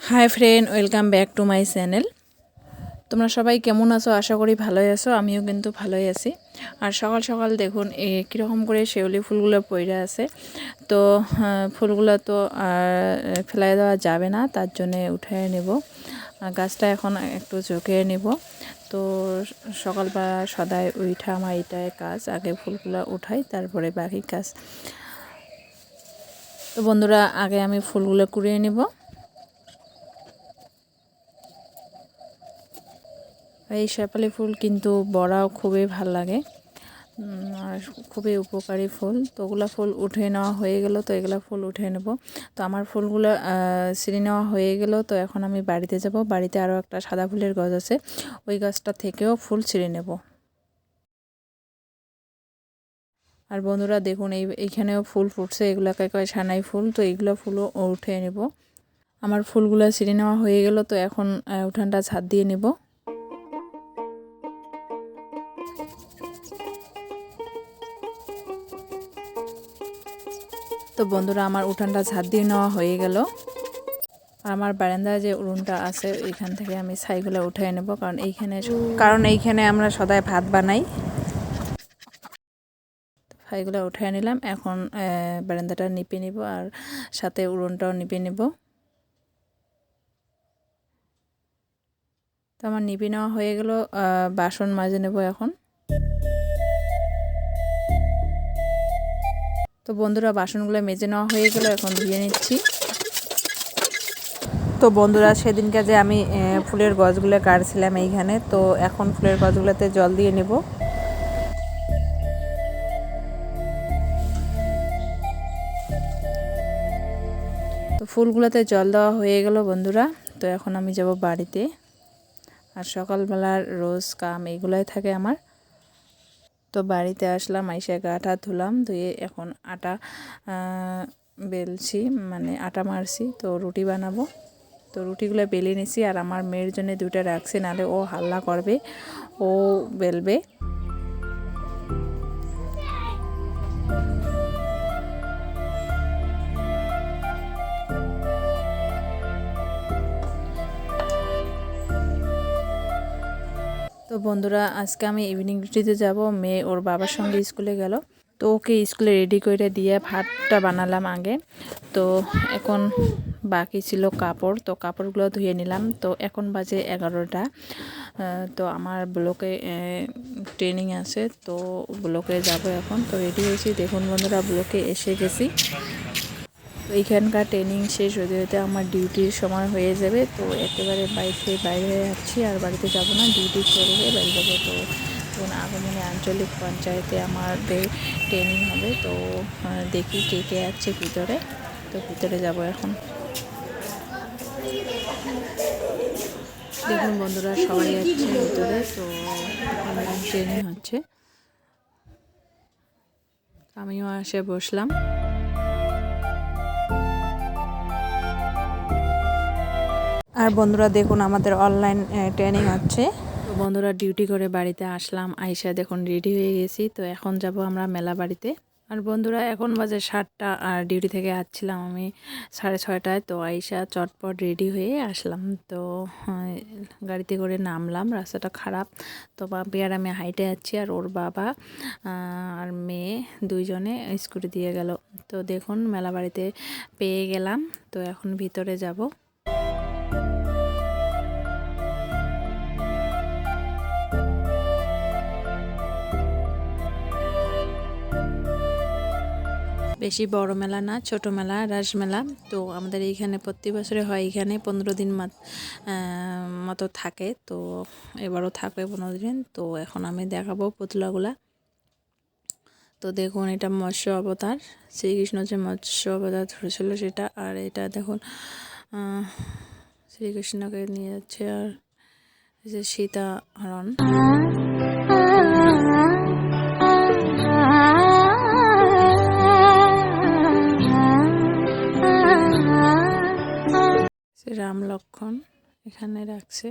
Hi friend welcome back to my channel. তোমরা সবাই কেমন আছো? আশা করি ভালোই আছো। আমিও কিন্তু ভালোই আছি। আর সকাল সকাল দেখুন কীরকম করে শেউলি ফুলগুলো পড়ে আছে। তো ফুলগুলো তো ফেলাই দেওয়া যাবে না, তার জন্যে উঠিয়ে নেব। গাছটা এখন একটু ঝুঁকিয়ে নেব। তো সকালবেলা সদাই উঠা আমার এটাই কাজ, আগে ফুলগুলো উঠাই তারপরে বাকি কাজ। তো বন্ধুরা আগে আমি ফুলগুলো কুড়িয়ে নেব। এই শেফালি ফুল কিন্তু বড়াও খুবই ভালো লাগে আর খুবই উপকারী ফুল। তো ওগুলা ফুল উঠে নেওয়া হয়ে গেল, তো এগুলা ফুল উঠে নেব। তো আমার ফুলগুলো ছিঁড়ে নেওয়া হয়ে গেল। তো এখন আমি বাড়িতে যাব। বাড়িতে আরও একটা সাদা ফুলের গাছ আছে, ওই গাছটা থেকেও ফুল ছিঁড়ে নেব। আর বন্ধুরা দেখুন এইখানেও ফুল ফুটছে, এগুলোকে কয় সানাই ফুল। তো এইগুলো ফুলও উঠে নেব। আমার ফুলগুলো ছিঁড়ে নেওয়া হয়ে গেল। তো এখন উঠানটা ছাদ দিয়ে নেব। তো বন্ধুরা আমার উঠানটা ঝাড় দিয়ে নেওয়া হয়ে গেল। আর আমার বারান্দায় যে উনুনটা আছে এইখান থেকে আমি ছাইগুলো উঠিয়ে নেব, কারণ এইখানে আমরা সদাই ভাত বানাই। ছাইগুলো উঠিয়ে নিলাম। এখন বারান্দাটা নিপে নিব আর সাথে উনুনটাও নিপে নেব। তো আমার নিপে নেওয়া হয়ে গেল, বাসন মাজে নেব এখন। তো বন্ধুরা বাসনগুলো মেজে নেওয়া হয়ে গেল, এখন ধুয়ে নিচ্ছি। তো বন্ধুরা সেদিনকে যে আমি ফুলের গাছগুলো কাটছিলাম এইখানে, তো এখন ফুলের গাছগুলোতে জল দিয়ে নেব। তো ফুলগুলোতে জল দেওয়া হয়ে গেল বন্ধুরা। তো এখন আমি যাব বাড়িতে। আর সকালবেলার রোজ কাম এইগুলাই থাকে আমার। তো বাড়িতে আসলাম, আইসা গাটা ধুলাম, ধুয়ে এখন আটা বেলছি, মানে আটা মারছি। তো রুটি বানাবো। তো রুটিগুলো বেলে নিছি আর আমার মেয়ের জন্য দুটো রাখছি, নাহলে ও হাল্লা করবে, ও বেলবে। তো বন্ধুরা আজকে আমি ইভিনিং ডিউটিতে যাব। মেয়ে ওর বাবার সঙ্গে স্কুলে গেল। তো ওকে স্কুলে রেডি করে দিয়ে ভাতটা বানালাম আগে। তো এখন বাকি ছিল কাপড়, তো কাপড়গুলো ধুয়ে নিলাম। তো এখন বাজে 11টা। তো আমার ব্লকে ট্রেনিং আছে, তো ব্লকে যাব এখন। তো রেডি হয়েছি, দেখুন বন্ধুরা ব্লকে এসে গেছি। তো এইখানকার ট্রেনিং শেষ হতে হতে আমার ডিউটির সময় হয়ে যাবে। তো একেবারে বাইরে হয়ে যাচ্ছি, আর বাড়িতে যাব না, ডিউটি করে বাড়ি যাবো। তো তখন আগমনে আঞ্চলিক পঞ্চায়েতে আমাদের ট্রেনিং হবে। তো দেখি কে কে আছে ভিতরে। তো ভিতরে যাব এখন। দেখুন বন্ধুরা সবাই যাচ্ছে ভিতরে। তো অনলাইন ট্রেনিং হচ্ছে, আমিও এসে বসলাম। আর বন্ধুরা দেখুন আমাদের অনলাইন ট্রেনিং হচ্ছে। তো বন্ধুরা ডিউটি করে বাড়িতে আসলাম, আইসা দেখুন রেডি হয়ে গেছি। তো এখন যাব আমরা মেলা বাড়িতে। আর বন্ধুরা এখন বাজে 7টা, আর ডিউটি থেকে আসছিলাম আমি 6:30টায়। তো আইসা চটপট রেডি হয়ে আসলাম। তো গাড়িতে করে নামলাম, রাস্তাটা খারাপ। তো বাপি আর আমি হাইটে যাচ্ছি, আর ওর বাবা আর মেয়ে দুইজনে স্কুটি দিয়ে গেল। তো দেখুন মেলা বাড়িতে পেয়ে গেলাম। তো এখন ভিতরে যাব। বেশি বড় মেলা না, ছোট মেলা, রাস মেলা। তো আমাদের এইখানে প্রতি বছরে হয়, এখানে 15 দিন মতো থাকে। তো এবারও থাকবে 15 দিন। তো এখন আমি দেখাবো পুতলাগুলা। তো দেখুন এটা মৎস্য অবতার, শ্রীকৃষ্ণ যে মৎস্য অবতার ধরেছিল সেটা। আর এটা দেখুন শ্রীকৃষ্ণকে নিয়ে যাচ্ছে, আর যে সীতা হরণ। রাম লক্ষণ এখানে রাখছে।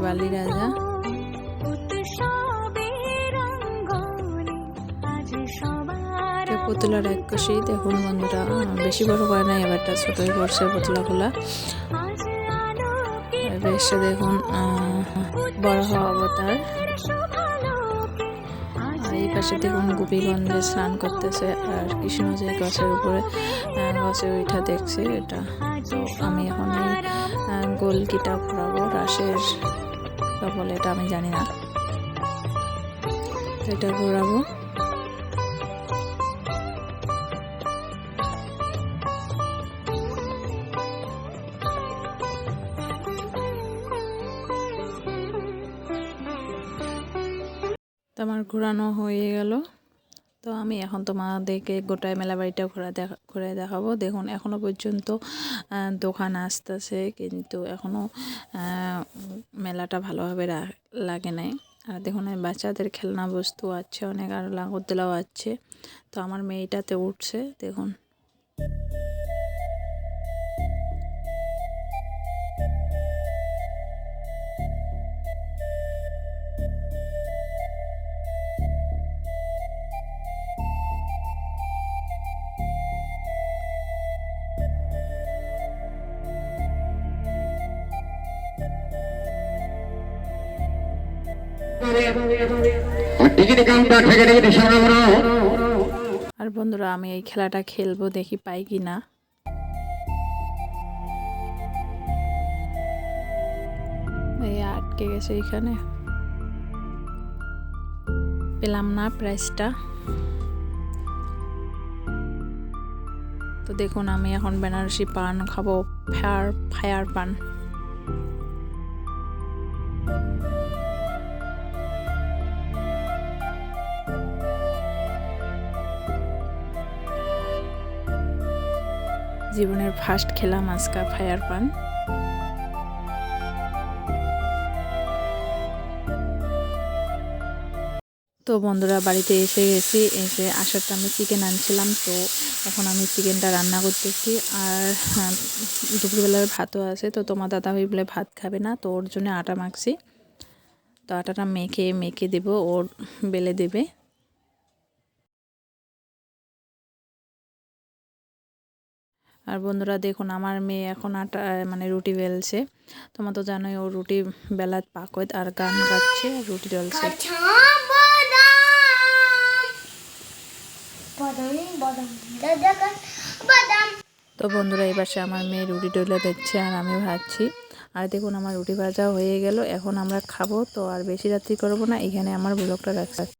বালি রাজা। পুতুলার এক কষি দেখুন বন্ধুরা, বেশি বড় করে নাই, এবারটা ছোটোই করছে পুতুলাগুলা। বেশ দেখুন বড় হওয়া অবতার। এই পাশে দেখুন গোপীগঞ্জে স্নান করতেছে আর কৃষ্ণজি গাছের উপরে গাছে উঠা দেখছে এটা। তো আমি এখন এই গোলকিটা ঘোরাবো, রাসের বলে এটা আমি জানি না, তো এটা ঘোরাবো। তো আমার ঘোরানো হয়ে গেল। তো আমি এখন তোমাদেরকে গোটায় মেলা বাড়িটা ঘুরে দেখাবো। দেখুন এখনো পর্যন্ত দোকান আসতেছে, কিন্তু এখনো মেলাটা ভালোভাবে লাগে নাই। আর দেখুন বাচ্চাদের খেলনা বস্তু আছে অনেক, আর নাগরদোলাও আছে। তো আমার মেয়েটাতে উঠছে দেখুন। আর বন্ধুরা আমি এই খেলাটা খেলবো, দেখি পাই কি না। এই আটকে গেছে এখানে, পেলাম না প্রাইসটা। তো দেখুন আমি এখন বেনারসি পান খাবো, ফায়ার পান। জীবনের ফার্স্ট খেলাম আজকা ফায়ার পান। তো বন্ধুরা বাড়িতে এসে গেছি, এসে আসার টাইমে চিকেন আনছিলাম। তো এখন আমি চিকেনটা রান্না করতেছি, আর দুপুরবেলার ভাতও আছে। তো তোমার দাদা ভাই বলে ভাত খাবে না, তো ওর জন্য আটা মাখছি। তো আটাটা মেখে দেবো, ওর বেলে দেবে। আর বন্ধুরা দেখুন আমার মেয়ে এখন আটা মানে রুটি বেলছে। তোমরা তো জানোই ও রুটি বেলাত পাকত আর গান গাচ্ছে, রুটি ডলছে। তো বন্ধুরা এবার সে আমার মেয়ে রুটি ডলে দিচ্ছে আর আমি ভাজছি। আর দেখুন আমার রুটি ভাজা হয়ে গেল, এখন আমরা খাবো। তো আর বেশি রাত্রি করবো না, এখানে আমার ব্লগটা রাখছি।